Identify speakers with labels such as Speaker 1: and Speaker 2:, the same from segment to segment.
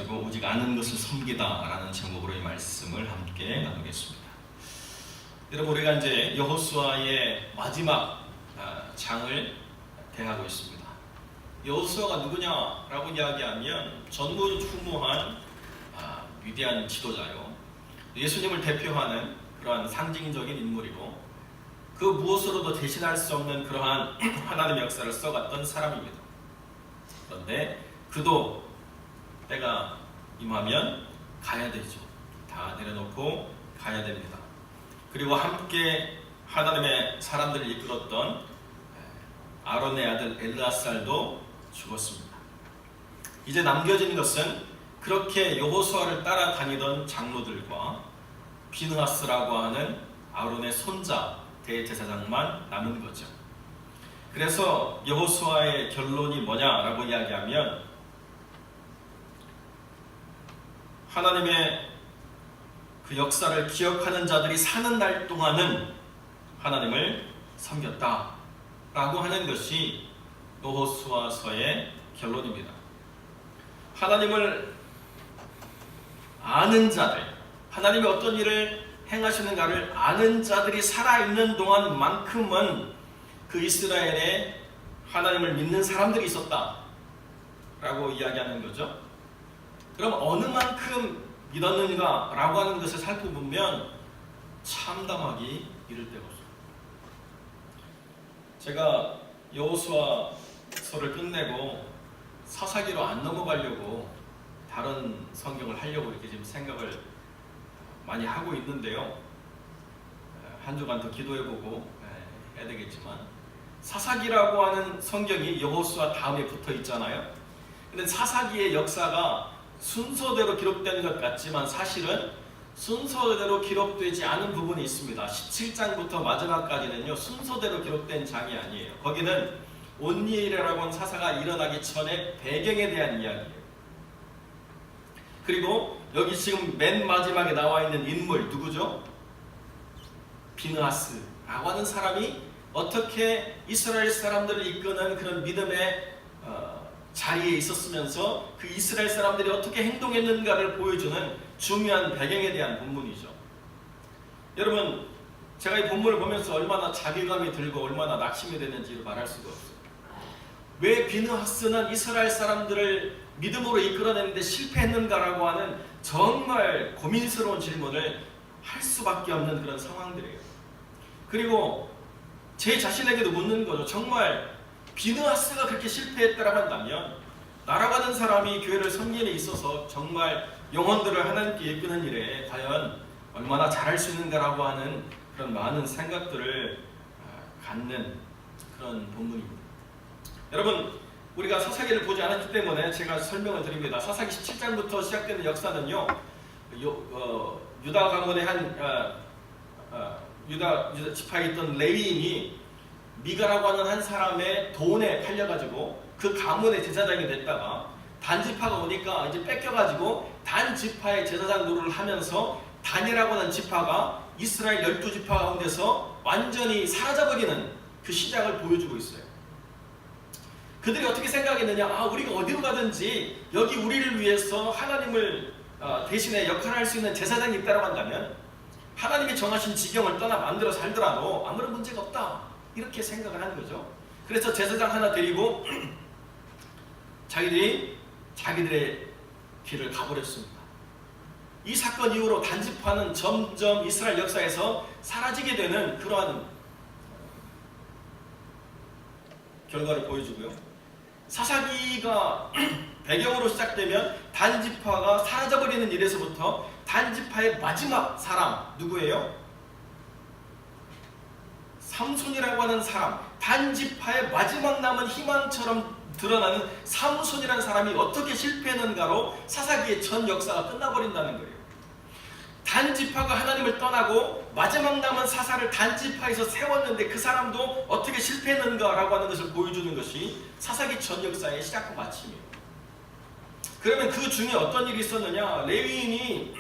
Speaker 1: 가지고 오직 아는 것을 섬기다라는 제목으로 이 말씀을 함께 나누겠습니다. 여러분, 우리가 이제 여호수아의 마지막 장을 대하고 있습니다. 여호수아가 누구냐라고 이야기하면 전무후무한 위대한 지도자요, 예수님을 대표하는 그러한 상징적인 인물이고, 그 무엇으로도 대신할 수 없는 그러한 하나님의 역사를 써갔던 사람입니다. 그런데 그도 때가 임하면 가야 되죠. 다 내려놓고 가야 됩니다. 그리고 함께 하나님의 사람들을 이끌었던 아론의 아들 엘르아살도 죽었습니다. 이제 남겨진 것은 그렇게 여호수아를 따라다니던 장로들과 비느하스라고 하는 아론의 손자 대제사장만 남은 거죠. 그래서 여호수아의 결론이 뭐냐라고 이야기하면, 하나님의 그 역사를 기억하는 자들이 사는 날 동안은 하나님을 섬겼다라고 하는 것이 여호수아서의 결론입니다. 하나님을 아는 자들, 하나님이 어떤 일을 행하시는가를 아는 자들이 살아있는 동안만큼은 그 이스라엘에 하나님을 믿는 사람들이 있었다라고 이야기하는 거죠. 그럼 어느 만큼 믿었는가 라고 하는 것을 살펴보면 참담하기 이를 데가 없어요. 제가 여호수아서를 끝내고 사사기로 안 넘어가려고 다른 성경을 하려고 이렇게 지금 생각을 많이 하고 있는데요. 한 주간 더 기도해보고 해야 되겠지만, 사사기라고 하는 성경이 여호수아 다음에 붙어 있잖아요. 근데 사사기의 역사가 순서대로 기록된 것 같지만 사실은 순서대로 기록되지 않은 부분이 있습니다. 17장부터 마지막까지는요, 순서대로 기록된 장이 아니에요. 거기는 온니엘이라고 하는 사사가 일어나기 전에 배경에 대한 이야기예요. 그리고 여기 지금 맨 마지막에 나와 있는 인물 누구죠? 비느하스라고 하는 사람이 어떻게 이스라엘 사람들을 이끄는 그런 믿음의 자리에 있었으면서 그 이스라엘 사람들이 어떻게 행동했는가를 보여주는 중요한 배경에 대한 본문이죠. 여러분, 제가 이 본문을 보면서 얼마나 자괴감이 들고 얼마나 낙심이 되는지 말할 수가 없어요. 왜 비느하스는 이스라엘 사람들을 믿음으로 이끌어내는데 실패했는가라고 하는 정말 고민스러운 질문을 할 수밖에 없는 그런 상황들이에요. 그리고 제 자신에게도 묻는 거죠. 정말 비느하스가 그렇게 실패했다라고 한다면 날아가는 사람이 교회를 섬기는 데 있어서 정말 영혼들을 하나님께 이끄는 일에 과연 얼마나 잘할 수 있는가라고 하는 그런 많은 생각들을 갖는 그런 본문입니다. 여러분, 우리가 사사기를 보지 않았기 때문에 제가 설명을 드립니다. 사사기 17장부터 시작되는 역사는요, 유다 가문의 유다 지파에 있던 레위인이 미가라고 하는 한 사람의 돈에 팔려가지고 그 가문의 제사장이 됐다가 단지파가 오니까 이제 뺏겨가지고 단지파의 제사장 노릇을 하면서 단이라고 하는 지파가 이스라엘 12지파 가운데서 완전히 사라져버리는 그 시작을 보여주고 있어요. 그들이 어떻게 생각했느냐, 우리가 어디로 가든지 여기 우리를 위해서 하나님을 대신에 역할을 할 수 있는 제사장이 있다고 한다면 하나님이 정하신 지경을 떠나 만들어 살더라도 아무런 문제가 없다, 이렇게 생각을 하는 거죠. 그래서 제사장 하나 데리고 자기들의 길을 가버렸습니다. 이 사건 이후로 단지파는 점점 이스라엘 역사에서 사라지게 되는 그러한 결과를 보여주고요. 사사기가 배경으로 시작되면 단지파가 사라져버리는 일에서부터 단지파의 마지막 사람 누구예요? 삼손이라고 하는 사람, 단지파의 마지막 남은 희망처럼 드러나는 삼손이라는 사람이 어떻게 실패했는가로 사사기의 전 역사가 끝나버린다는 거예요. 단지파가 하나님을 떠나고 마지막 남은 사사를 단지파에서 세웠는데 그 사람도 어떻게 실패했는가라고 하는 것을 보여주는 것이 사사기 전 역사의 시작과 마침이에요. 그러면 그 중에 어떤 일이 있었느냐, 레위인이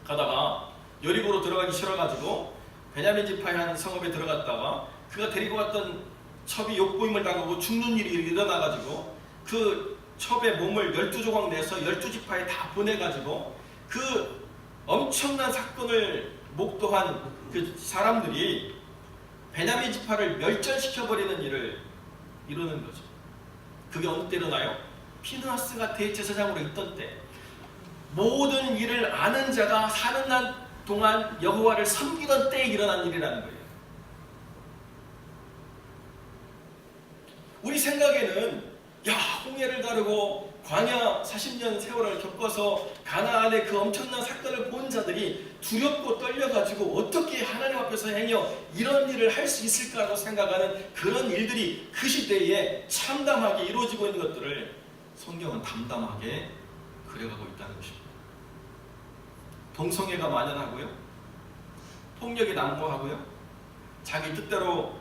Speaker 1: 가다가 여리고로 들어가기 싫어가지고 베냐민 지파의 한 성읍에 들어갔다가 그가 데리고 갔던 첩이 욕보임을 당하고 죽는 일이 일어나가지고 그 첩의 몸을 12조각 내서 12지파에 다 보내가지고 그 엄청난 사건을 목도한 그 사람들이 베냐민 지파를 멸절시켜버리는 일을 이루는 거죠. 그게 어느 때 일어나요? 피느하스가 대제사장으로 있던 때, 모든 일을 아는 자가 사는 날 동안 여호와를 섬기던 때에 일어난 일이라는 거예요. 우리 생각에는 홍해를 가르고 광야 40년 세월을 겪어서 가나안의 그 엄청난 사건을 본 자들이 두렵고 떨려가지고 어떻게 하나님 앞에서 행여 이런 일을 할 수 있을까라고 생각하는 그런 일들이 그 시대에 참담하게 이루어지고 있는 것들을 성경은 담담하게 그려가고 있다는 것입니다. 동성애가 만연하고요, 폭력이 난무하고요, 자기 뜻대로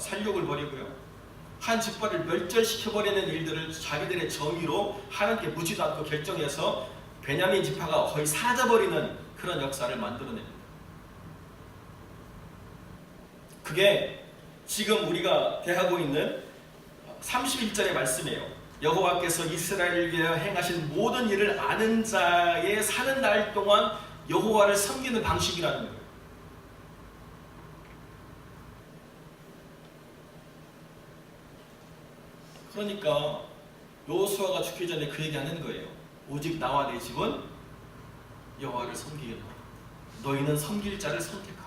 Speaker 1: 살육을 벌이고요, 한 집파를 멸절시켜버리는 일들을 자기들의 정의로 하나님께 묻지도 않고 결정해서 베냐민 지파가 거의 사라져버리는 그런 역사를 만들어냅니다. 그게 지금 우리가 대하고 있는 31절의 말씀이에요. 여호와께서 이스라엘을 위하여 행하신 모든 일을 아는 자의 사는 날 동안 여호와를 섬기는 방식이라는 거예요. 그러니까 여호수아가 죽기 전에 그 얘기하는 거예요. 오직 나와 내 집은 여호와를 섬기겠노라. 너희는 섬길 자를 선택하라.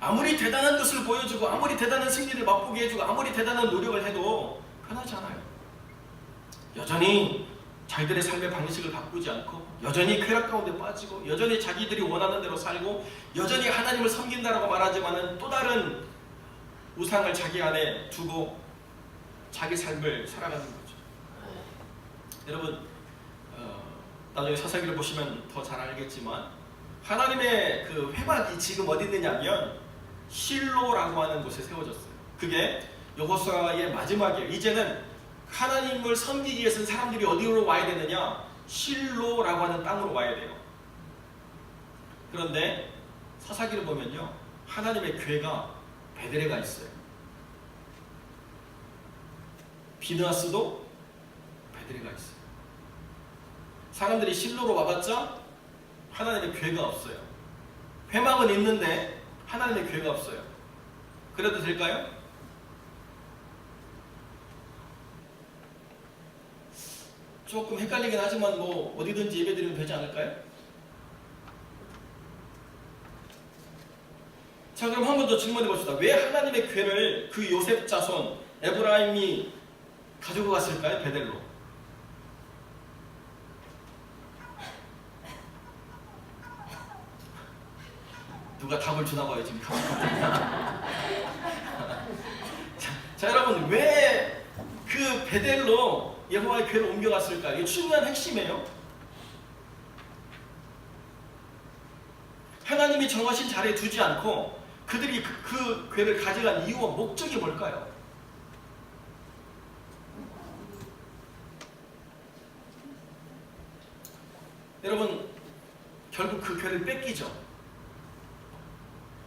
Speaker 1: 아무리 대단한 것을 보여주고 아무리 대단한 승리를 맛보게 해주고 아무리 대단한 노력을 해도 편하지 않아요. 여전히 자기들의 삶의 방식을 바꾸지 않고 여전히 쾌락 가운데 빠지고 여전히 자기들이 원하는 대로 살고 여전히 하나님을 섬긴다라고 말하지만은 또 다른 우상을 자기 안에 두고 자기 삶을 살아가는 거죠. 여러분, 나중에 사사기를 보시면 더 잘 알겠지만 하나님의 그 회막이 지금 어디 있느냐면 실로라고 하는 곳에 세워졌어요. 그게 여호수아의 마지막이에요. 이제는 하나님을 섬기기 위해서는 사람들이 어디로 와야 되느냐? 실로라고 하는 땅으로 와야 돼요. 그런데 사사기를 보면요, 하나님의 궤가 베델에가 있어요. 비느하스도 베델에가 있어요. 사람들이 실로로 와봤자 하나님의 궤가 없어요. 회막은 있는데 하나님의 궤가 없어요. 그래도 될까요? 조금 헷갈리긴 하지만 뭐 어디든지 예배드리면 되지 않을까요? 자, 그럼 한 번 더 질문해 봅시다. 왜 하나님의 궤를 그 요셉 자손 에브라임이 가지고 갔을까요? 베델로. 누가 답을 주나 봐요 지금. 자, 여러분, 왜 그 베델로 여호와의 궤를 옮겨갔을까요? 이게 중요한 핵심이에요. 하나님이 정하신 자리에 두지 않고 그들이 그 궤를 가져간 이유와 목적이 뭘까요? 여러분, 결국 그 궤를 뺏기죠.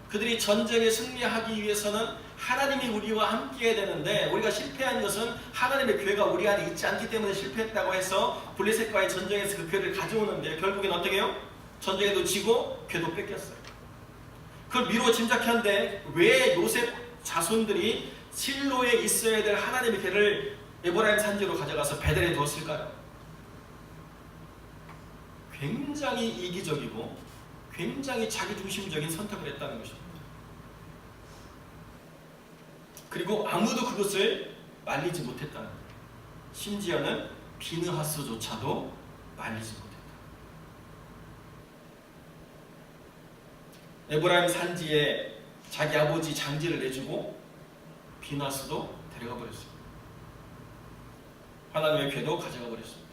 Speaker 1: 그들이 전쟁에 승리하기 위해서는 하나님이 우리와 함께 해야 되는데 우리가 실패한 것은 하나님의 궤가 우리 안에 있지 않기 때문에 실패했다고 해서 블레셋과의 전쟁에서 그 궤를 가져오는데 결국엔 어떻게 해요? 전쟁에도 지고 궤도 뺏겼어요. 그걸 미루어 짐작했는데 왜 요셉 자손들이 실로에 있어야 될 하나님의 궤를 에브라임 산지로 가져가서 베델에 두었을까요? 굉장히 이기적이고 굉장히 자기중심적인 선택을 했다는 것입니다. 그리고 아무도 그것을 말리지 못했다는 거예요. 심지어는 비느하스조차도 말리지 못했다. 에브라임 산지에 자기 아버지 장지를 내주고 비느하스도 데려가 버렸습니다. 하나님의 궤도 가져가 버렸습니다.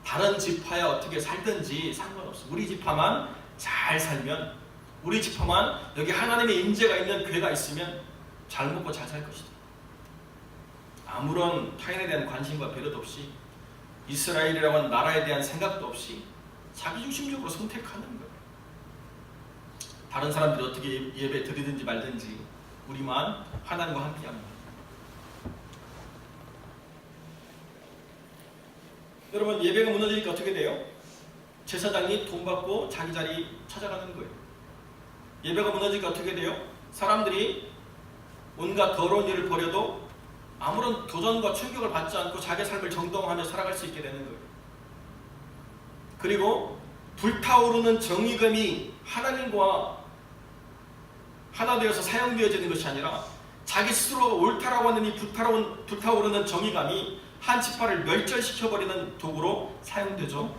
Speaker 1: 다른 지파야 어떻게 살든지 상관없어. 우리 지파만 잘 살면, 우리 지파만 여기 하나님의 임재가 있는 궤가 있으면 잘 먹고 잘 살 것이다. 아무런 타인에 대한 관심과 배려도 없이 이스라엘이라고 하는 나라에 대한 생각도 없이 자기중심적으로 선택하는 거예요. 다른 사람들이 어떻게 예배 드리든지 말든지 우리만 하나님과 함께합니다. 여러분, 예배가 무너지니까 어떻게 돼요? 제사장이 돈 받고 자기 자리 찾아가는 거예요. 예배가 무너지니까 어떻게 돼요? 사람들이 온갖 더러운 일을 벌여도 아무런 도전과 충격을 받지 않고 자기 삶을 정당화하며 살아갈 수 있게 되는 거예요. 그리고 불타오르는 정의감이 하나님과 하나 되어서 사용되어지는 것이 아니라 자기 스스로가 옳다라고 하는 이 불타오르는 정의감이 한 지파를 멸절시켜버리는 도구로 사용되죠.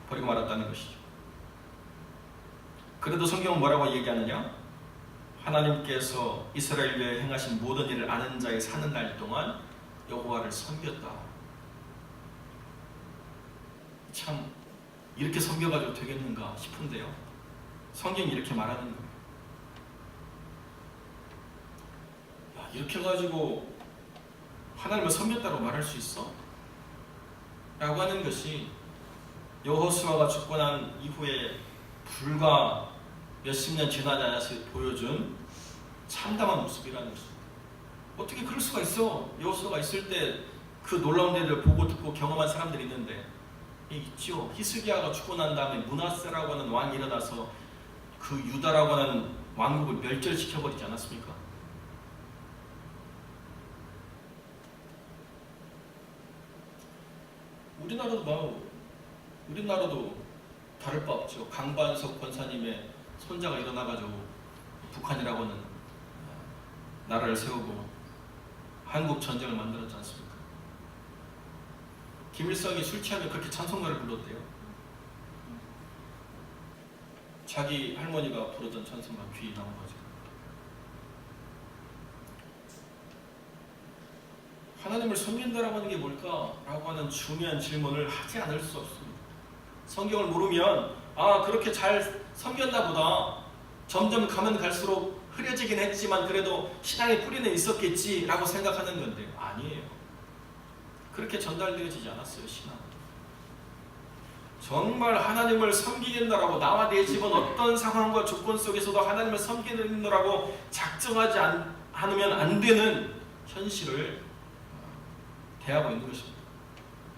Speaker 1: 버리고 말았다는 것이죠. 그래도 성경은 뭐라고 얘기하느냐? 하나님께서 이스라엘 위에 행하신 모든 일을 아는 자의 사는 날 동안 여호와를 섬겼다. 참 이렇게 섬겨가지고 되겠는가 싶은데요. 성경이 이렇게 말하는 거예요. 야, 이렇게 해가지고 하나님을 섬겼다고 말할 수 있어? 라고 하는 것이 여호수아가 죽고 난 이후에 불과 몇십 년 지나지 않아서 보여준 참담한 모습이라는 것입니다. 어떻게 그럴 수가 있어? 여호수아가 있을 때 그 놀라운 일을 보고 듣고 경험한 사람들이 있는데 있죠. 히스기야가 죽고 난 다음에 므낫세라고 하는 왕이 일어나서 그 유다라고 하는 왕국을 멸절시켜버리지 않았습니까? 우리나라도 다를 바 없죠. 강반석 권사님의 손자가 일어나가지고 북한이라고 하는 나라를 세우고 한국 전쟁을 만들었지 않습니까? 김일성이 술 취하면 그렇게 찬송가를 불렀대요. 자기 할머니가 부르던 찬송가 귀에 나온 거죠. 하나님을 섬긴다라고 하는 게 뭘까라고 하는 중요한 질문을 하지 않을 수 없습니다. 성경을 모르면 그렇게 잘 섬겼나 보다. 점점 가면 갈수록 흐려지긴 했지만 그래도 신앙의 뿌리는 있었겠지라고 생각하는 건데 아니에요. 그렇게 전달되어지지 않았어요. 신앙. 정말 하나님을 섬기겠노라고 나와 내 집은 어떤 상황과 조건 속에서도 하나님을 섬기겠노라고 작정하지 않으면 안 되는 현실을 대하고 있는 것입니다.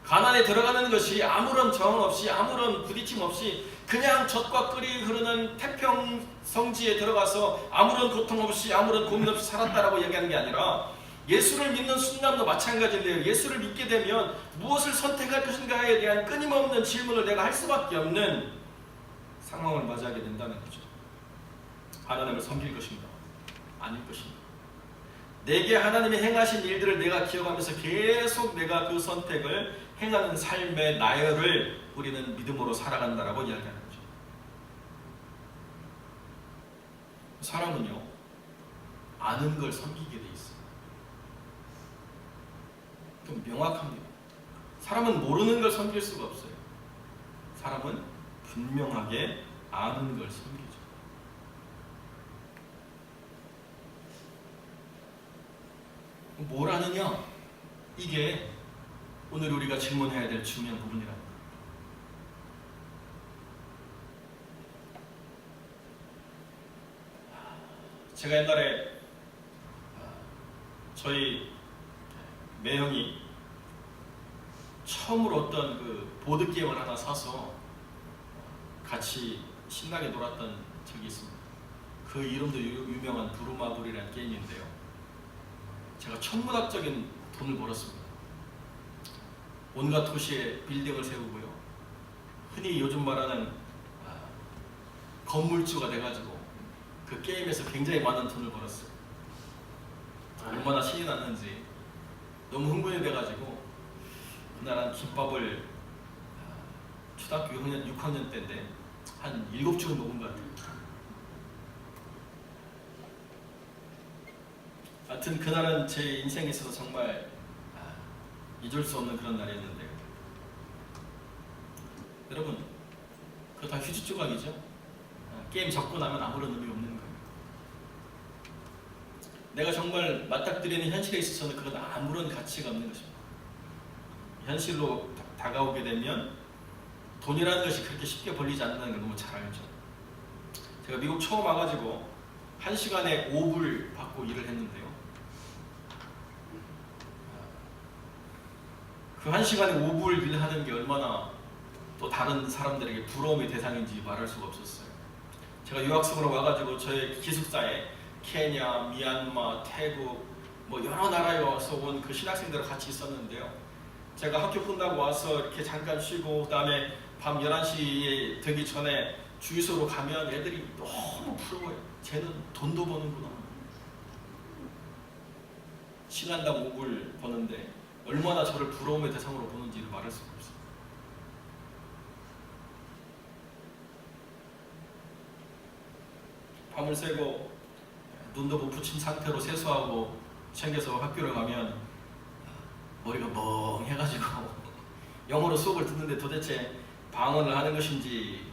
Speaker 1: 가난에 들어가는 것이 아무런 저항 없이 아무런 부딪힘 없이 그냥 젖과 꿀이 흐르는 태평성지에 들어가서 아무런 고통 없이 아무런 고민 없이 살았다라고 얘기하는 게 아니라 예수를 믿는 순간도 마찬가지인데요. 예수를 믿게 되면 무엇을 선택할 것인가에 대한 끊임없는 질문을 내가 할 수밖에 없는 상황을 맞이하게 된다는 거죠. 하나님을 섬길 것인가? 아닐 것인가? 내게 하나님이 행하신 일들을 내가 기억하면서 계속 내가 그 선택을 행하는 삶의 나열을 우리는 믿음으로 살아간다라고 이야기하는 거죠. 사람은요, 아는 걸 섬기게 돼 있어요. 좀 명확합니다. 사람은 모르는 걸 섬길 수가 없어요. 사람은 분명하게 아는 걸 섬기죠. 뭘 아느냐? 이게 오늘 우리가 질문해야 될 중요한 부분이랍니다. 제가 옛날에 저희 매형이 처음으로 어떤 그 보드게임을 하나 사서 같이 신나게 놀았던 적이 있습니다. 그 이름도 유명한 부루마블이라는 게임인데요. 제가 천문학적인 돈을 벌었습니다. 온갖 도시에 빌딩을 세우고요. 흔히 요즘 말하는 건물주가 돼가지고 그 게임에서 굉장히 많은 돈을 벌었어요. 얼마나 신이 났는지 너무 흥분이 돼가지고 그날 한 김밥을 초등학교 6학년 때인데 한 7축을 먹은 것 같아요. 하여튼 그날은 제 인생에 있어서 정말 잊을 수 없는 그런 날이었는데요. 여러분, 그거 다 휴지 조각이죠? 게임 접고 나면 아무런 의미 없는 거예요. 내가 정말 맞닥뜨리는 현실에 있어서는 그건 아무런 가치가 없는 것입니다. 현실로 다가오게 되면 돈이라는 것이 그렇게 쉽게 벌리지 않는다는 걸 너무 잘 알죠. 제가 미국 처음 와가지고 1시간에 5불 받고 일을 했는데요. 그 1시간에 5불 일하는 게 얼마나 또 다른 사람들에게 부러움의 대상인지 말할 수가 없었어요. 제가 유학생으로 와가지고 저의 기숙사에 케냐, 미얀마, 태국 뭐 여러 나라에 와서 온 그 신학생들과 같이 있었는데요. 제가 학교 끝나고 와서 이렇게 잠깐 쉬고 그다음에 밤 11시 되기 전에 주유소로 가면 애들이 너무 부러워요. 쟤는 돈도 버는구나. 시간당 5불 버는데 얼마나 저를 부러움의 대상으로 보는지를 말할 수가 없어요. 밤을 새고 눈도 못 붙인 상태로 세수하고 챙겨서 학교를 가면 머리가 멍해가지고 영어로 수업을 듣는데 도대체 방언을 하는 것인지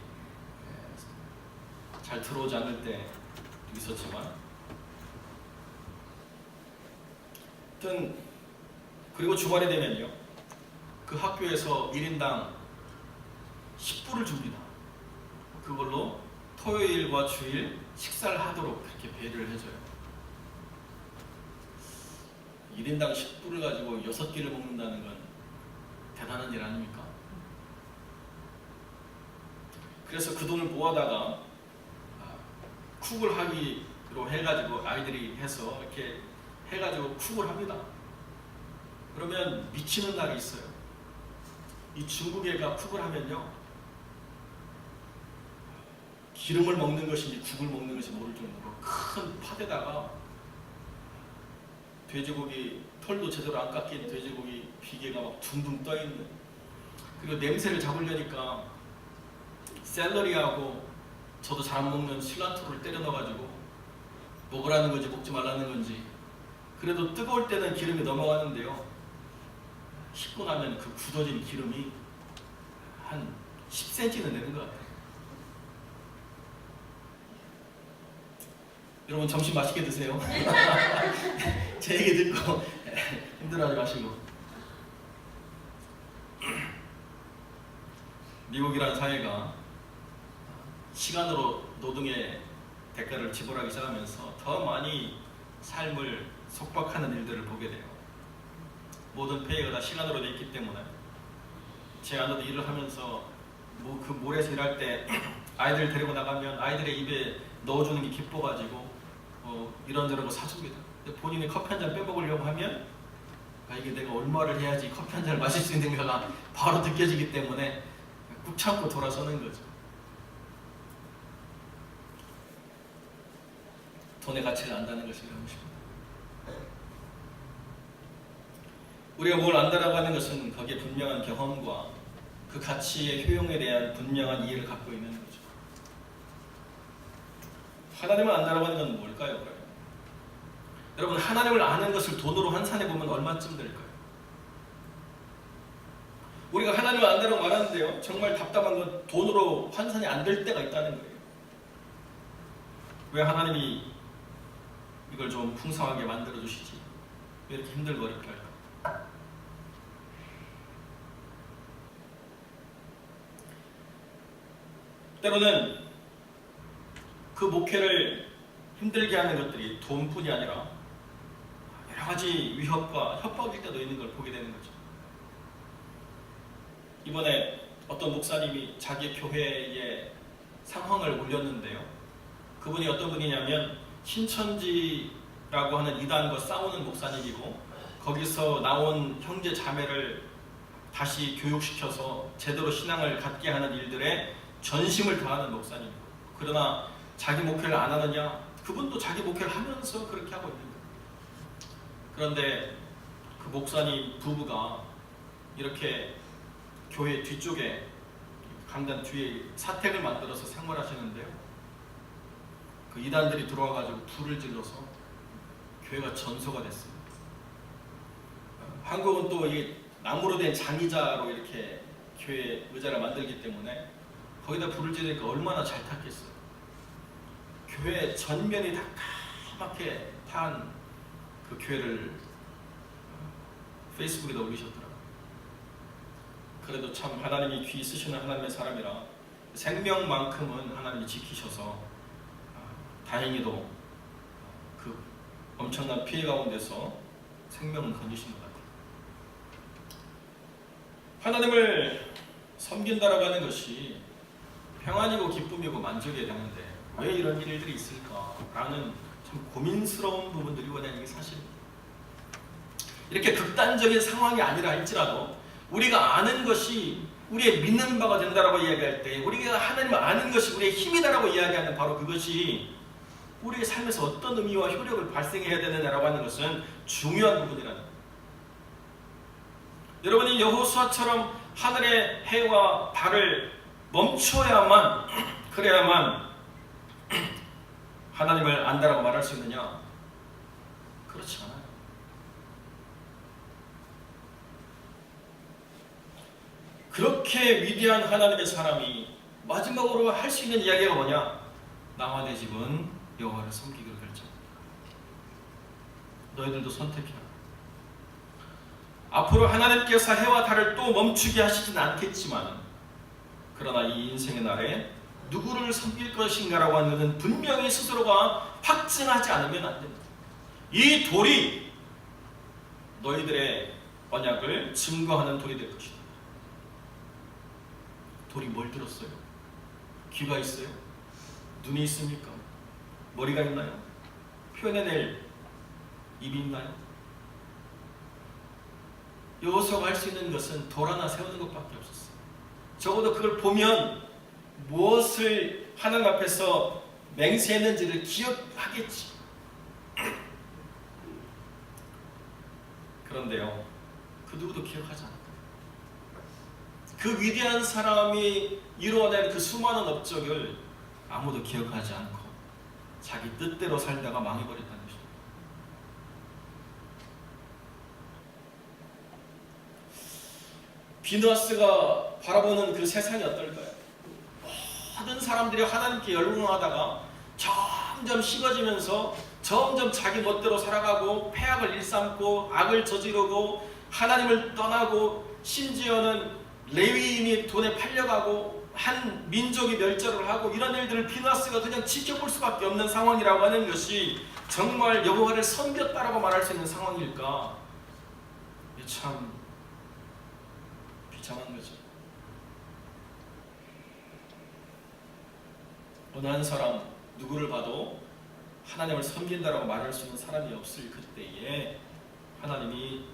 Speaker 1: 잘 들어오지 않을 때 있었지만, 하여튼 그리고 주말이 되면요, 그 학교에서 1인당 10불을 줍니다. 그걸로 토요일과 주일 식사를 하도록 그렇게 배려를 해줘요. 1인당 10불을 가지고 6끼를 먹는다는 건 대단한 일 아닙니까? 그래서 그 돈을 모아다가 쿡을 하기로 해가지고 아이들이 해서 이렇게 해가지고 쿡을 합니다. 그러면 미치는 날이 있어요. 이 중국 애가 쿡을 하면요, 기름을 먹는 것인지 국을 먹는 것인지 모를 정도로 큰 팥에다가 돼지고기 털도 제대로 안 깎인 돼지고기 비계가 막 둥둥 떠있는, 그리고 냄새를 잡으려니까 샐러리하고 저도 잘 안 먹는 실란트로를 때려 넣어가지고 먹으라는 건지 먹지 말라는 건지, 그래도 뜨거울 때는 기름이 넘어가는데요, 식고 나면 그 굳어진 기름이 한 10cm는 되는 것 같아요. 여러분 점심 맛있게 드세요. 제 얘기 듣고 힘들어하지 마시고. 미국이라는 사회가 시간으로 노동의 대가를 지불하기 시작하면서 더 많이 삶을 속박하는 일들을 보게 돼요. 모든 페이가 다 시간으로 돼 있기 때문에 제 아내도 일을 하면서 그 몰에서 일할 때 아이들 데리고 나가면 아이들의 입에 넣어주는 게 기뻐가지고 이런저런 거 사줍니다. 근데 본인이 커피 한 잔 빼먹으려고 하면 이게 내가 얼마를 해야지 커피 한 잔을 마실 수 있는가가 바로 느껴지기 때문에 꾹 참고 돌아서는 거죠. 돈의 가치를 안다는 것이 그런 것입니다. 우리가 뭘 안다라고 하는 것은 거기에 분명한 경험과 그 가치의 효용에 대한 분명한 이해를 갖고 있는 거죠. 하나님을 안다라고 하는 건 뭘까요? 그러면? 여러분, 하나님을 아는 것을 돈으로 환산해 보면 얼마쯤 될까요? 우리가 하나님을 안다라고 말하는데요, 정말 답답한 건 돈으로 환산이 안 될 때가 있다는 거예요. 왜 하나님이 이걸 좀 풍성하게 만들어 주시지? 왜 이렇게 힘들고 어렵게 할까? 때로는 그 목회를 힘들게 하는 것들이 돈뿐이 아니라 여러 가지 위협과 협박일 때도 있는 걸 보게 되는 거죠. 이번에 어떤 목사님이 자기 교회의 상황을 올렸는데요, 그분이 어떤 분이냐면 신천지라고 하는 이단과 싸우는 목사님이고, 거기서 나온 형제 자매를 다시 교육시켜서 제대로 신앙을 갖게 하는 일들에 전심을 다하는 목사님. 그러나 자기 목회를 안 하느냐? 그분도 자기 목회를 하면서 그렇게 하고 있는 거예요. 그런데 그 목사님 부부가 이렇게 교회 뒤쪽에 강단 뒤에 사택을 만들어서 생활하시는데요, 그 이단들이 들어와가지고 불을 질러서 교회가 전소가 됐습니다. 한국은 또 이 나무로 된 장의자로 이렇게 교회 의자를 만들기 때문에 거기다 불을 지르니까 얼마나 잘 탔겠어요. 교회 전면이 다 까맣게 탄 그 교회를 페이스북에다 올리셨더라고요. 그래도 참 하나님이 귀 쓰시는 하나님의 사람이라 생명만큼은 하나님이 지키셔서 다행히도 그 엄청난 피해 가운데서 생명은 건지신 것 같아요. 하나님을 섬긴다라고 하는 것이 평안이고 기쁨이고 만족이 되는데 왜 이런 일들이 있을까라는 참 고민스러운 부분들이 원하는 게 사실입니다. 이렇게 극단적인 상황이 아니라 할지라도 우리가 아는 것이 우리의 믿는 바가 된다라고 이야기할 때, 우리가 하나님을 아는 것이 우리의 힘이다라고 이야기하는 바로 그것이 우리의 삶에서 어떤 의미와 효력을 발생해야 되느냐라고 하는 것은 중요한 부분이라는 거예요. 여러분이 여호수아처럼 하늘의 해와 달을 멈춰야만, 그래야만 하나님을 안다라고 말할 수 있느냐? 그렇지 않아요. 그렇게 위대한 하나님의 사람이 마지막으로 할 수 있는 이야기가 뭐냐? 나와 내 집은 여호와를 섬기기로 결정한다. 너희들도 선택해라. 앞으로 하나님께서 해와 달을 또 멈추게 하시진 않겠지만, 그러나 이 인생의 날에 누구를 섬길 것인가라고 하는 것은 분명히 스스로가 확증하지 않으면 안 됩니다. 이 돌이 너희들의 언약을 증거하는 돌이 될 것이다. 돌이 뭘 들었어요? 귀가 있어요? 눈이 있습니까? 머리가 있나요? 표현해낼 입이 있나요? 여호수아가 할 수 있는 것은 돌 하나 세우는 것밖에 없었어요. 적어도 그걸 보면 무엇을 하나님 앞에서 맹세했는지를 기억하겠지. 그런데요, 그 누구도 기억하지 않았다. 그 위대한 사람이 이루어낸 그 수많은 업적을 아무도 기억하지 않고 자기 뜻대로 살다가 망해버렸다는 것입니다. 비누아스가 바라보는 그 세상이 어떨까요? 모든 사람들이 하나님께 열공하다가 점점 식어지면서 점점 자기 멋대로 살아가고 폐악을 일삼고 악을 저지르고 하나님을 떠나고 심지어는 레위인이 돈에 팔려가고 한 민족이 멸절을 하고 이런 일들을 비누아스가 그냥 지켜볼 수밖에 없는 상황이라고 하는 것이 정말 여호와를 섬겼다라고 말할 수 있는 상황일까? 참 비참한 거죠. 어느 한 사람 누구를 봐도 하나님을 섬긴다라고 말할 수 있는 사람이 없을 그때에 하나님이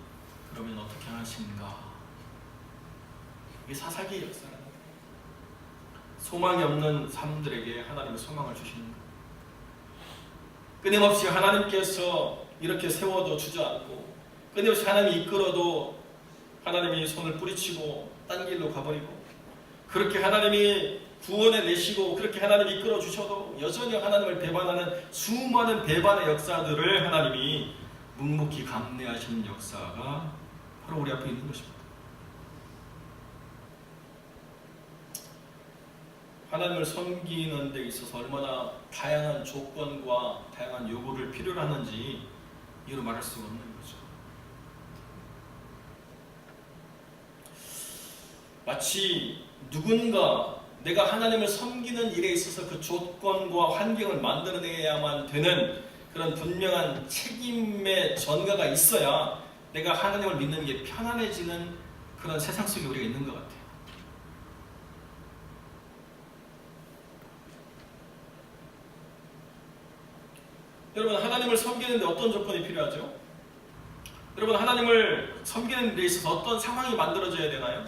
Speaker 1: 그러면 어떻게 하신가? 이게 사사기의 역사라는 거예요. 소망이 없는 사람들에게 하나님의 소망을 주시는 거예요. 끊임없이 하나님께서 이렇게 세워도 주저앉고 끊임없이 하나님이 이끌어도 하나님이 손을 뿌리치고 딴 길로 가버리고 그렇게 하나님이 구원해 내시고 그렇게 하나님이 이끌어 주셔도 여전히 하나님을 배반하는 수많은 배반의 역사들을 하나님이 묵묵히 감내하시는 역사가 바로 우리 앞에 있는 것입니다. 하나님을 섬기는 데 있어서 얼마나 다양한 조건과 다양한 요구를 필요로 하는지 이유로 말할 수가 없는 거죠. 마치 누군가 내가 하나님을 섬기는 일에 있어서 그 조건과 환경을 만들어내야만 되는 그런 분명한 책임의 전가가 있어야 내가 하나님을 믿는 게 편안해지는 그런 세상 속에 우리가 있는 것 같아요. 여러분, 하나님을 섬기는데 어떤 조건이 필요하죠? 여러분, 하나님을 섬기는 데 있어서 어떤 상황이 만들어져야 되나요?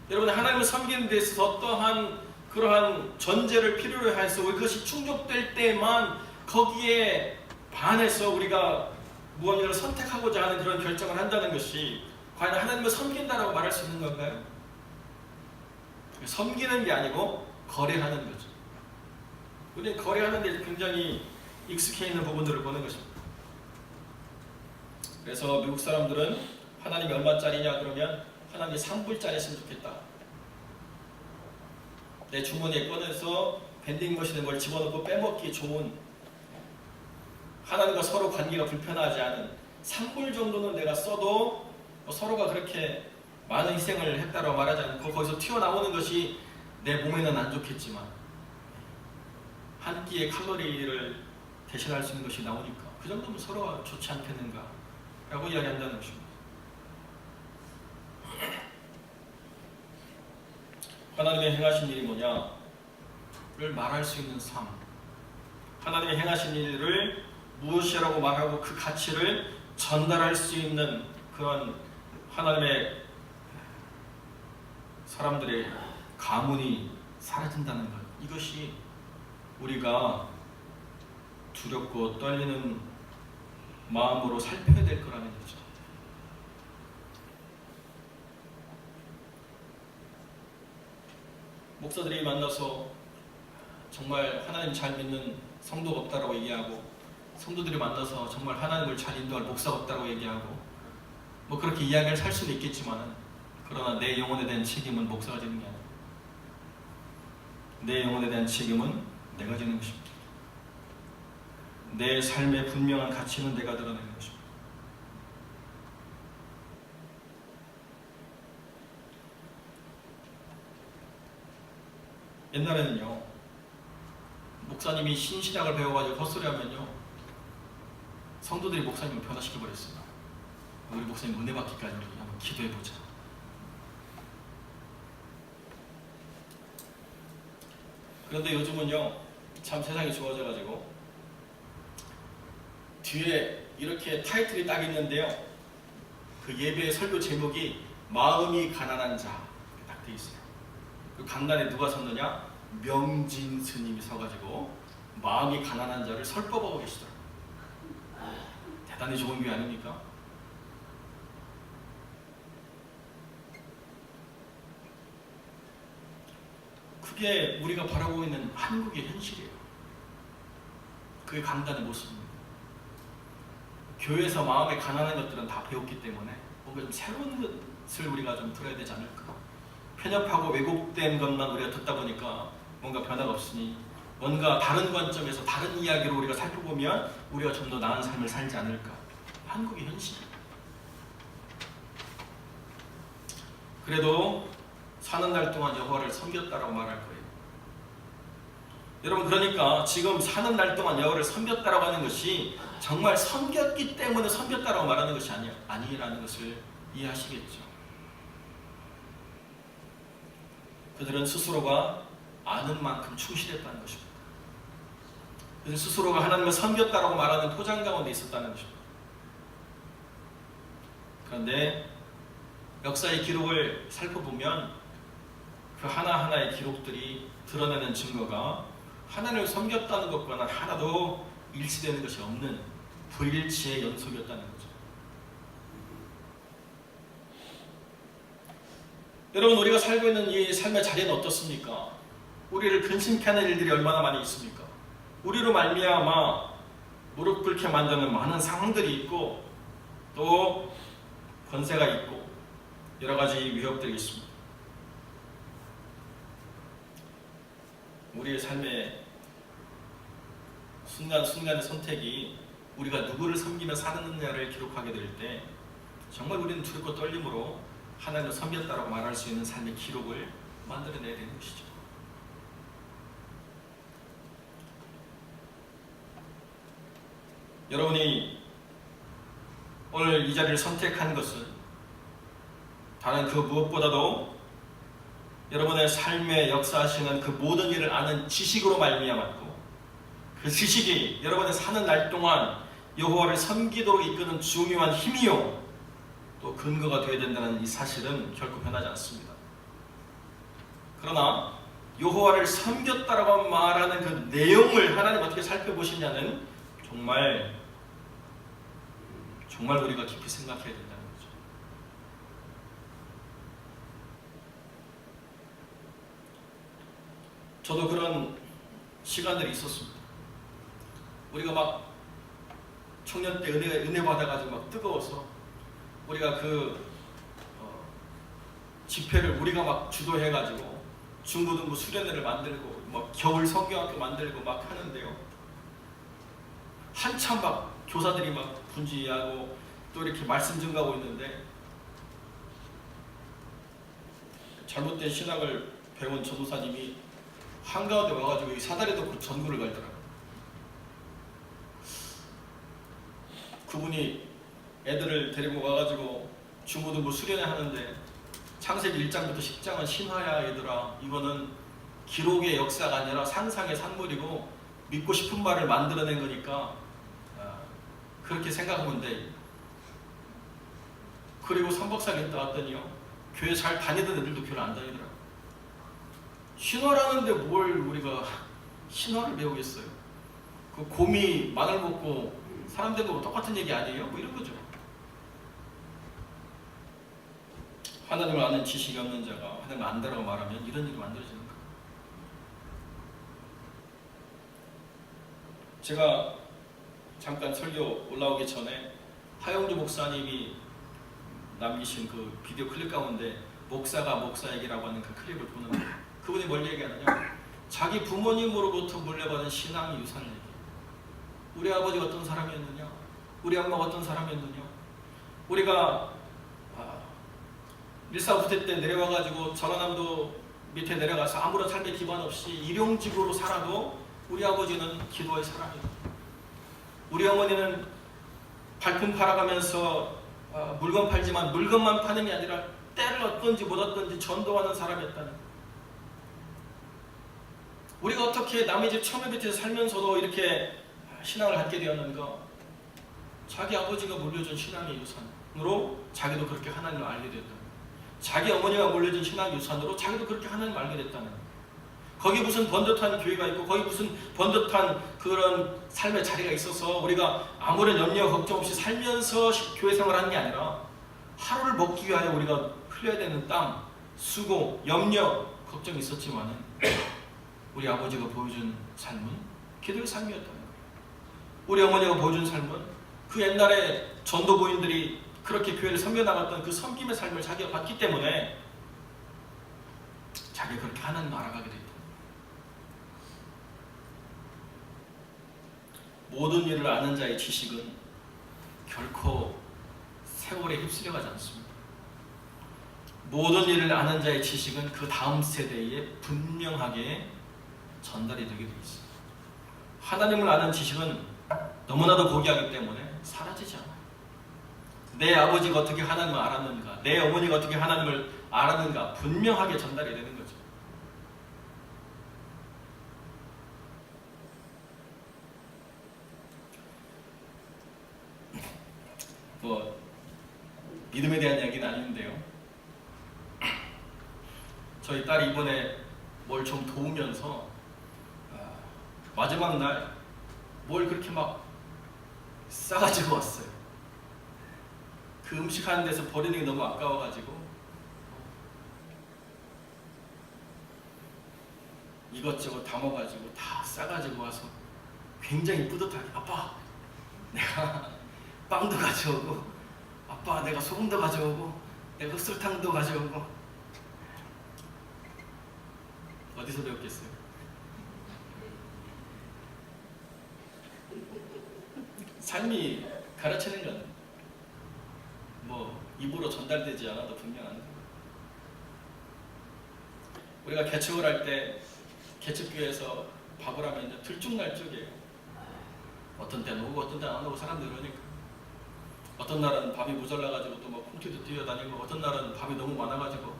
Speaker 1: 여러분, 하나님을 섬기는 데 있어서 어떠한 그러한 전제를 필요로 해서 그것이 충족될 때만 거기에 반해서 우리가 무언가를 선택하고자 하는 그런 결정을 한다는 것이 과연 하나님을 섬긴다라고 말할 수 있는 건가요? 섬기는 게 아니고 거래하는 거죠. 우리는 거래하는 데 굉장히 익숙해 있는 부분들을 보는 것입니다. 그래서 미국 사람들은 하나님이 얼마짜리냐 그러면 하나님이 3불짜리 했으면 좋겠다. 내 주머니에 꺼내서 밴딩머신에 뭘 집어넣고 빼먹기 좋은, 하나님과 서로 관계가 불편하지 않은 3불 정도는 내가 써도 서로가 그렇게 많은 희생을 했다고 말하지 않고 거기서 튀어나오는 것이 내 몸에는 안 좋겠지만 한 끼의 칼로리를 대신할 수 있는 것이 나오니까 그 정도면 서로가 좋지 않겠는가 라고 이야기한다는 것입니다. 하나님의 행하신 일이 뭐냐를 말할 수 있는 삶, 하나님의 행하신 일을 무엇이라고 말하고 그 가치를 전달할 수 있는 그런 하나님의 사람들의 가문이 사라진다는 것, 이것이 우리가 두렵고 떨리는 마음으로 살펴야 될 거라는 거죠. 목사들이 만나서 정말 하나님 잘 믿는 성도가 없다라고 얘기하고, 성도들이 만나서 정말 하나님을 잘 인도할 목사가 없다고 얘기하고, 뭐 그렇게 이야기를 할 수는 있겠지만, 그러나 내 영혼에 대한 책임은 목사가 지는 게 아니에요. 내 영혼에 대한 책임은 내가 지는 것입니다. 내 삶의 분명한 가치는 내가 드러내는 것입니다. 옛날에는요, 목사님이 신신학을 배워가지고 헛소리하면요, 성도들이 목사님을 변화시켜버렸어요. 우리 목사님 은혜 받기까지 우리 한번 기도해보자. 그런데 요즘은요, 참 세상이 좋아져가지고 뒤에 이렇게 타이틀이 딱 있는데요, 그 예배의 설교 제목이 마음이 가난한 자 딱 돼 있어요. 그 강단에 누가 섰느냐? 명진 스님이 서가지고 마음이 가난한 자를 설법하고 계시더라고요. 대단히 좋은 게 아닙니까? 그게 우리가 바라보고 있는 한국의 현실이에요. 그게 강단의 모습입니다. 교회에서 마음에 가난한 것들은 다 배웠기 때문에 뭔가 좀 새로운 것을 우리가 좀 들어야 되지 않을까. 편협하고 왜곡된 것만 우리가 듣다 보니까 뭔가 변화가 없으니, 뭔가 다른 관점에서 다른 이야기로 우리가 살펴보면 우리가 좀 더 나은 삶을 살지 않을까. 한국의 현실이에요. 그래도 사는 날 동안 여호와를 섬겼다라고 말할 거예요. 여러분, 그러니까 지금 사는 날 동안 여호와를 섬겼다라고 하는 것이 정말 섬겼기 때문에 섬겼다라고 말하는 것이 아니라는 것을 이해하시겠죠. 그들은 스스로가 아는 만큼 충실했다는 것입니다. 그들 스스로가 하나님을 섬겼다라고 말하는 포장 가운데 있었다는 것입니다. 그런데 역사의 기록을 살펴보면 그 하나하나의 기록들이 드러내는 증거가 하나님을 섬겼다는 것과는 하나도 일치되는 것이 없는 불일치의 연속이었다는 거죠. 여러분, 우리가 살고 있는 이 삶의 자리는 어떻습니까? 우리를 근심케 하는 일들이 얼마나 많이 있습니까? 우리로 말미암아 무릎 꿇게 만드는 많은 상황들이 있고, 또 권세가 있고 여러 가지 위협들이 있습니다. 우리의 삶의 순간순간의 선택이 우리가 누구를 섬기며 사느냐를 기록하게 될 때 정말 우리는 두렵고 떨림으로 하나님을 섬겼다라고 말할 수 있는 삶의 기록을 만들어내야 되는 것이죠. 여러분이 오늘 이 자리를 선택한 것은 다른 그 무엇보다도 여러분의 삶에 역사하시는 그 모든 일을 아는 지식으로 말미암았고, 그 지식이 여러분의 사는 날 동안 여호와를 섬기도록 이끄는 중요한 힘이요 또 근거가 되어야 된다는 이 사실은 결코 변하지 않습니다. 그러나 여호와를 섬겼다라고 말하는 그 내용을 하나님 어떻게 살펴보시냐는 정말 우리가 깊이 생각해야 된다는 거죠. 저도 그런 시간들이 있었습니다. 우리가 막 청년 때 은혜 받아가지고 막 뜨거워서 우리가 그 집회를 우리가 막 주도해가지고 중고등부 수련회를 만들고 막 겨울 성경학교 만들고 막 하는데요. 한참 막 교사들이 막 분지하고 또 이렇게 말씀 증가하고 있는데 잘못된 신학을 배운 전도사님이 한가운데 와가지고 이 사다리 놓고 전구를 갈더라고요. 그분이 애들을 데리고 와가지고 중고등부 수련회 하는데 창세기 1장부터 10장은 신화야 얘들아. 이거는 기록의 역사가 아니라 상상의 산물이고 믿고 싶은 말을 만들어낸 거니까 그렇게 생각하면 돼. 그리고 삼박사가 있다 왔더니요, 교회 잘 다니던 애들도 교회를 안 다니더라고. 신화라는데 뭘 우리가 신화를 배우겠어요? 그 곰이 마늘 먹고 사람 된 거 똑같은 얘기 아니에요? 뭐 이런 거죠. 하나님을 아는 지식이 없는 자가 하나님을 안다라고 말하면 이런 일이 만들어지는 거예요. 제가 잠깐 설교 올라오기 전에 하영주 목사님이 남기신 그 비디오 클립 가운데 목사가 목사 얘기라고 하는 그 클립을 보는데 그분이 뭘 얘기하느냐, 자기 부모님으로부터 물려받은 신앙 유산을 얘기해요. 우리 아버지가 어떤 사람이었느냐, 우리 엄마가 어떤 사람이었느냐. 우리가 밀사부태 때 내려와가지고 전라남도 밑에 내려가서 아무런 삶의 기반 없이 일용직으로 살아도 우리 아버지는 기도의 사람이에요. 우리 어머니는 발품 팔아가면서 물건 팔지만 물건만 파는 게 아니라 때를 얻든지 못 얻든지 전도하는 사람이었다는 거예요. 우리가 어떻게 남의 집 처마 밑에서 살면서도 이렇게 신앙을 갖게 되었는가? 자기 아버지가 물려준 신앙의 유산으로 자기도 그렇게 하나님을 알게 되었다는 거예요. 자기 어머니가 물려준 신앙 유산으로 자기도 그렇게 하나님을 알게 됐다는 거예요. 거기 무슨 번듯한 교회가 있고 거기 무슨 번듯한 그런 삶의 자리가 있어서 우리가 아무런 염려 걱정 없이 살면서 교회 생활을 하는 게 아니라 하루를 먹기 위하여 우리가 흘려야 되는 땀, 수고, 염려, 걱정이 있었지만은 우리 아버지가 보여준 삶은 기도의 삶이었다는 거예요. 우리 어머니가 보여준 삶은 그 옛날에 전도부인들이 그렇게 교회를 섬겨나갔던 그 섬김의 삶을 자기가 봤기 때문에 자기가 그렇게 하나님을 알아가게 됐다. 모든 일을 아는 자의 지식은 결코 세월에 휩쓸려가지 않습니다. 모든 일을 아는 자의 지식은 그 다음 세대에 분명하게 전달이 되게 되어 있습니다. 하나님을 아는 지식은 너무나도 고귀하기 때문에 사라지지 않아요. 내 아버지가 어떻게 하나님을 알았는가, 내 어머니가 어떻게 하나님을 알았는가 분명하게 전달이 되는 거죠. 뭐 믿음에 대한 이야기는 아닌데요, 저희 딸이 이번에 뭘 좀 도우면서 마지막 날 뭘 그렇게 막 싸가지고 왔어요. 그 음식 하는 데서 버리는 게 너무 아까워가지고 이것저것 담아가지고 다 싸가지고 와서 굉장히 뿌듯하게, 아빠 내가 빵도 가져오고, 아빠 내가 소금도 가져오고, 내가 흑설탕도 가져오고. 어디서 배웠겠어요? 삶이 가르치는 건 뭐 입으로 전달되지 않아도 분명한 거예요. 우리가 개척을 할 때 개척교회에서 밥을 하면 이제 들쭉날쭉이에요. 어떤 때는 오고 어떤 때는 안 오고 사람들이 그러니까. 어떤 날은 밥이 모자라가지고 또 막 콩튀도 뛰어다니고, 어떤 날은 밥이 너무 많아가지고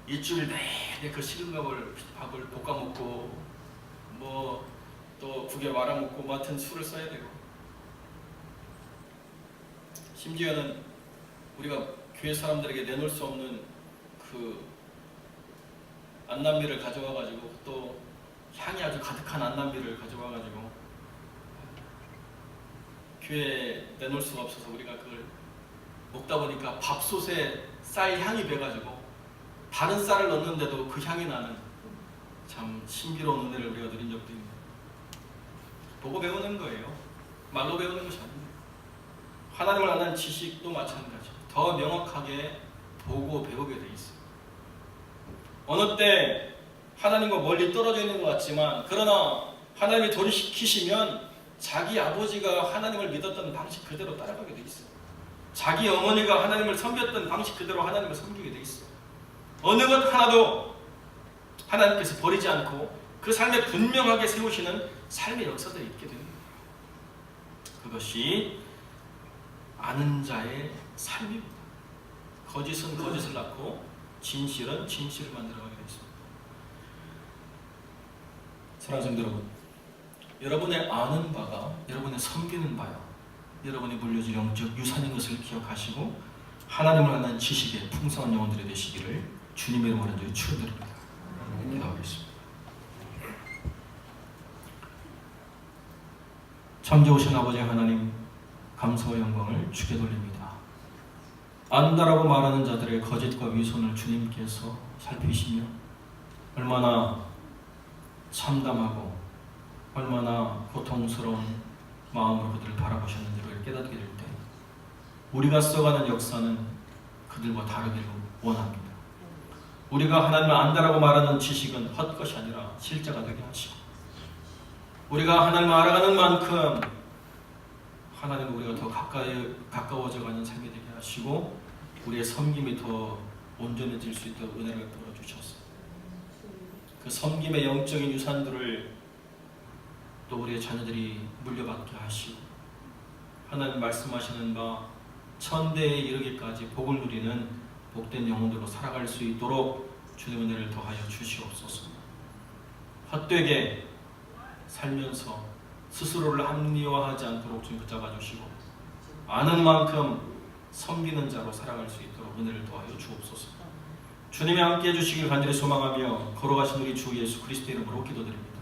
Speaker 1: 일주일 내내 그 식은 밥을 볶아 먹고, 뭐 또 국에 말아 먹고, 뭐 하여튼 술을 써야 되고. 심지어는 우리가 교회 사람들에게 내놓을 수 없는 그 안남미를 가져와가지고, 또 향이 아주 가득한 안남미를 가져와가지고 교회에 내놓을 수가 없어서 우리가 그걸 먹다 보니까 밥솥에 쌀 향이 배가지고 다른 쌀을 넣는데도 그 향이 나는 참 신비로운 은혜를 우리가 누린 적도 있네요. 보고 배우는 거예요. 말로 배우는 것이 아닙니다. 하나님을 아는 지식도 마찬가지. 더 명확하게 보고 배우게 돼 있어요. 어느 때 하나님과 멀리 떨어져 있는 것 같지만, 그러나 하나님이 돌이키시면 자기 아버지가 하나님을 믿었던 방식 그대로 따라가게 돼 있어요. 자기 어머니가 하나님을 섬겼던 방식 그대로 하나님을 섬기게 돼 있어요. 어느 것 하나도 하나님께서 버리지 않고 그 삶에 분명하게 세우시는 삶의 역사들이 있게 됩니다. 그것이 아는 자의 삶입니다. 거짓은 거짓을 낳고 진실은 진실을 만들어가게 되었습니다. 사랑하는 성도 여러분, 여러분의 아는 바가 여러분의 섬기는 바요, 여러분이 물려준 영적 유산인 것을 기억하시고 하나님을 아는 지식에 풍성한 영혼들이 되시기를 주님의 이름으로 간절히 축원드립니다. 기도하겠습니다. 참 좋으신 아버지 하나님, 감사와 영광을 주께 돌립니다. 안다라고 말하는 자들의 거짓과 위선을 주님께서 살피시며 얼마나 참담하고 얼마나 고통스러운 마음으로 그들을 바라보셨는지를 깨닫게 될 때 우리가 써가는 역사는 그들과 다르기를 원합니다. 우리가 하나님을 안다라고 말하는 지식은 헛것이 아니라 실제가 되게 하시고, 우리가 하나님을 알아가는 만큼 하나님과 우리가 더 가까워져가는 삶이 되게 하시고 우리의 섬김이 더 온전해질 수 있도록 은혜를 베풀어 주셔서 그 섬김의 영적인 유산들을 또 우리의 자녀들이 물려받게 하시고 하나님 말씀하시는 바 천대에 이르기까지 복을 누리는 복된 영혼들로 살아갈 수 있도록 주님의 은혜를 더하여 주시옵소서. 헛되게 살면서 스스로를 합리화하지 않도록 주님 붙잡아 주시고 아는 만큼 섬기는 자로 살아갈 수 있도록 은혜를 더하여 주옵소서. 주님이 함께해 주시길 간절히 소망하며 걸어가신 우리 주 예수 그리스도의 이름으로 기도드립니다.